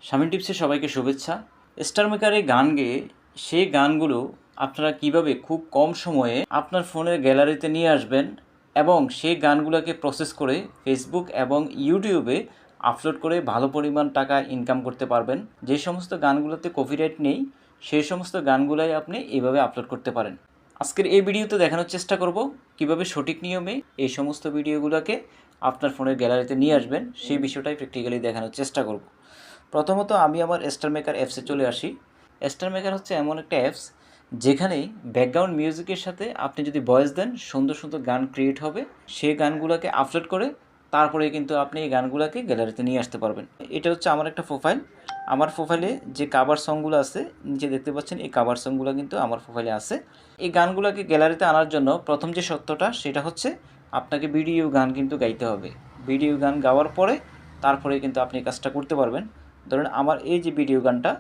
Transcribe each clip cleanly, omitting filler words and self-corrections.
শামিন টিপসে সবাইকে শুভেচ্ছা। স্টার মেকারে গান গেয়ে সেই গানগুলো আপনারা কিভাবে খুব কম সময়ে আপনার ফোনের গ্যালারিতে নিয়ে আসবেন এবং সেই গানগুলোকে প্রসেস করে ফেসবুক এবং ইউটিউবে আপলোড করে ভালো পরিমাণ টাকা ইনকাম করতে পারবেন। যে সমস্ত গানগুলোতে কপিরাইট নেই সেই সমস্ত গানগুলাই আপনি এইভাবে আপলোড করতে পারেন। আজকের এই ভিডিওতে দেখানোর চেষ্টা করব কিভাবে সঠিক নিয়মে এই সমস্ত ভিডিওগুলোকে আপনার ফোনের গ্যালারিতে নিয়ে আসবেন, সেই বিষয়টাই প্র্যাকটিক্যালি দেখানোর চেষ্টা করব। প্রথমত আমি আমার স্টার মেকার অ্যাপসে চলে আসি। স্টার মেকার হচ্ছে এমন একটা অ্যাপস যেখানে ব্যাকগ্রাউন্ড মিউজিকের সাথে আপনি যদি ভয়েস দেন সুন্দর সুন্দর গান ক্রিয়েট হবে। সেই গানগুলোকে আপলোড করে তারপরে কিন্তু আপনি এই গানগুলোকে গ্যালারিতে নিয়ে আসতে পারবেন। এটা হচ্ছে আমার একটা প্রোফাইল। আমার প্রোফাইলে যে কাভার সংগুলো আছে নিচে দেখতে পাচ্ছেন, এই কাভার সংগুলো কিন্তু আমার প্রোফাইলে আছে। এই গানগুলোকে গ্যালারিতে আনার জন্য প্রথম যে সত্যটা সেটা হচ্ছে আপনাকে ভিডিও গান কিন্তু গাইতে হবে। ভিডিও গান গাওয়ার পরে তারপরে কিন্তু আপনি কাজটা করতে পারবেন। ধরুন আমার এই যে ভিডিও গানটা,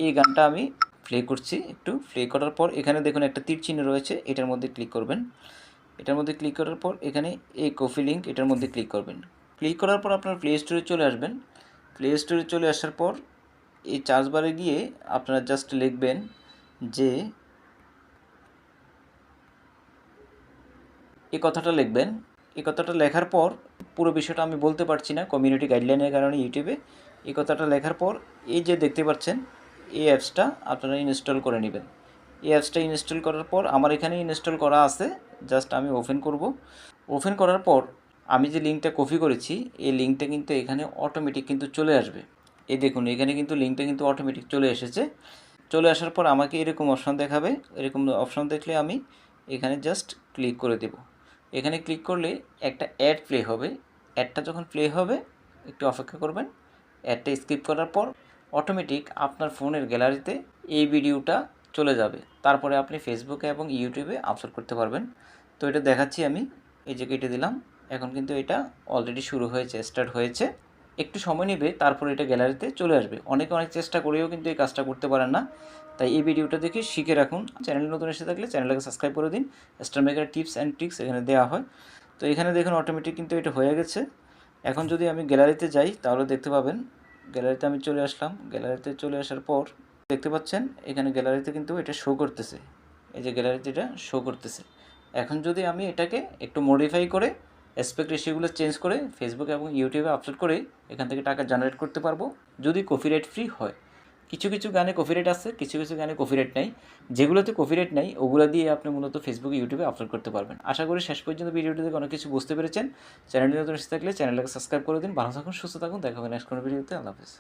এই গানটা আমি প্লে করছি। একটু প্লে করার পর এখানে দেখুন একটা তীর চিহ্ন রয়েছে, এটার মধ্যে ক্লিক করবেন। এটার মধ্যে ক্লিক করার পর এখানে এই কপি লিঙ্ক, এটার মধ্যে ক্লিক করবেন। ক্লিক করার পর আপনার প্লে স্টোরে চলে আসবেন। প্লে স্টোরে চলে আসার পর এই সার্চ বারে গিয়ে আপনারা জাস্ট লিখবেন যে এই কথাটা লিখবেন। এই কথাটা লেখার পর পুরো বিষয়টা আমি বলতে পারছি না কমিউনিটি গাইডলাইনের কারণে ইউটিউবে। এই কথাটা লেখার পর এই যে দেখতে পাচ্ছেন এই অ্যাপসটা আপনারা ইনস্টল করে নেবেন। এই অ্যাপসটা ইনস্টল করার পর আমার এখানে ইনস্টল করা আছে, জাস্ট আমি ওপেন করব। ওপেন করার পর আমি যে লিঙ্কটা কপি করেছি এই লিঙ্কটা কিন্তু এখানে অটোমেটিক কিন্তু চলে আসবে। এই দেখুন এখানে কিন্তু লিঙ্কটা কিন্তু অটোমেটিক চলে এসেছে। চলে আসার পর আমাকে এরকম অপশান দেখাবে। এরকম অপশান দেখলে আমি এখানে জাস্ট ক্লিক করে দেব। এখানে ক্লিক করলে একটা অ্যাড প্লে হবে। অ্যাডটা যখন প্লে হবে একটু অপেক্ষা করবেন। অ্যাডটা স্কিপ করার পর অটোমেটিক আপনার ফোনের গ্যালারিতে এই ভিডিওটা চলে যাবে। তারপরে আপনি ফেসবুকে এবং ইউটিউবে আপলোড করতে পারবেন। তো এটা দেখাচ্ছি আমি, এই যে কেটে দিলাম। এখন কিন্তু এটা অলরেডি শুরু হয়েছে, স্টার্ট হয়েছে। একটু সময় নেবে, তারপরে এটা গ্যালারিতে চলে আসবে। অনেকে অনেক চেষ্টা করেও কিন্তু এই কাজটা করতে পারেন না। তাই এই ভিডিওটা দেখে শিখে রাখুন। চ্যানেল নতুন এসে থাকলে চ্যানেলটাকে সাবস্ক্রাইব করে দিন। Star maker tips and tricks এখানে দেওয়া হয়। তো এখানে দেখুন অটোমেটিক কিন্তু এটা হয়ে গেছে। এখন যদি আমি গ্যালারিতে যাই তাহলে দেখতে পাবেন, গ্যালারিতে আমি চলে আসলাম। গ্যালারিতে চলে আসার পর দেখতে পাচ্ছেন এখানে গ্যালারিতে কিন্তু এটা শো করতেছে। এই যে গ্যালারিতে এটা শো করতেছে। এখন যদি আমি এটাকে একটু মডিফাই করে অ্যাসপেক্ট রেশিওগুলো চেঞ্জ করে ফেসবুক এবং ইউটিউবে আপলোড করে এখান থেকে টাকা জেনারেট করতে পারবো, যদি কপিরাইট ফ্রি হয়। কিছু কিছু গানে কপিরাইট আছে, কিছু কিছু গানে কপিরাইট নাই। যেগুলোতে কপিরাইট নাই ওগুলো দিয়ে আপনি মূলত ফেসবুক ইউটিউবে আপলোড করতে পারবেন। আশা করি শেষ পর্যন্ত ভিডিওটি থেকে অনেক কিছু বুঝতে পেরেছেন। চ্যানেলটি নতুন এসে থাকলে চ্যানেলটাকে সাবস্ক্রাইব করে দিন। ভালো থাকুন, সুস্থ থাকুন। দেখা হবে নেক্সট কোনো ভিডিওতে। আল্লাহ হাফেজ।